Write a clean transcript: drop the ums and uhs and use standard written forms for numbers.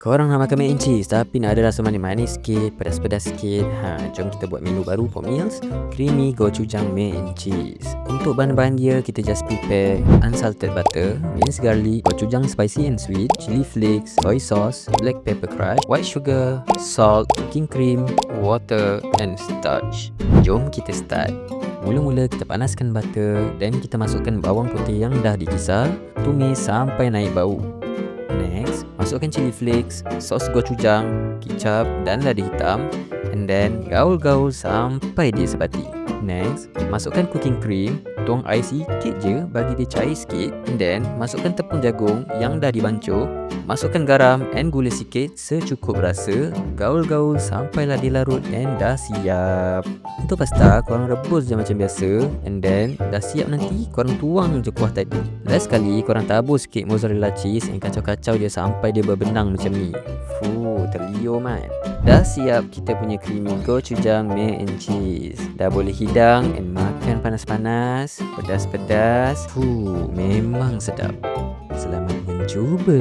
Korang nak makan mac and cheese tapi nak ada rasa manis-manis sikit, pedas-pedas sikit. Jom kita buat menu baru for meals, creamy gochujang mac and cheese. Untuk bahan-bahan dia, kita just prepare unsalted butter, minced garlic, gochujang spicy and sweet, chili flakes, soy sauce, black pepper crush, white sugar, salt, cooking cream, water and starch. Jom kita start. Mula-mula kita panaskan butter, then kita masukkan bawang putih yang dah dikisar, tumis sampai naik bau. Next, masukkan chili flakes, sos gochujang, kicap dan lada hitam, and then gaul-gaul sampai dia sebati. Next, masukkan cooking cream, tuang air sikit je bagi dia cair sikit, and then masukkan tepung jagung yang dah dibancuh, masukkan garam and gula sikit secukup rasa, gaul-gaul sampailah dia larut and dah siap. Untuk pasta, korang rebus je macam biasa, and then dah siap nanti korang tuang je kuah tadi. Last sekali korang tabur sikit mozzarella cheese and kacau-kacau je sampai dia berbenang macam ni. Terliur man. Dah siap kita punya creamy gochujang mac and cheese. Dah boleh hidang and makan panas-panas, pedas-pedas. Memang sedap. Selamat mencuba.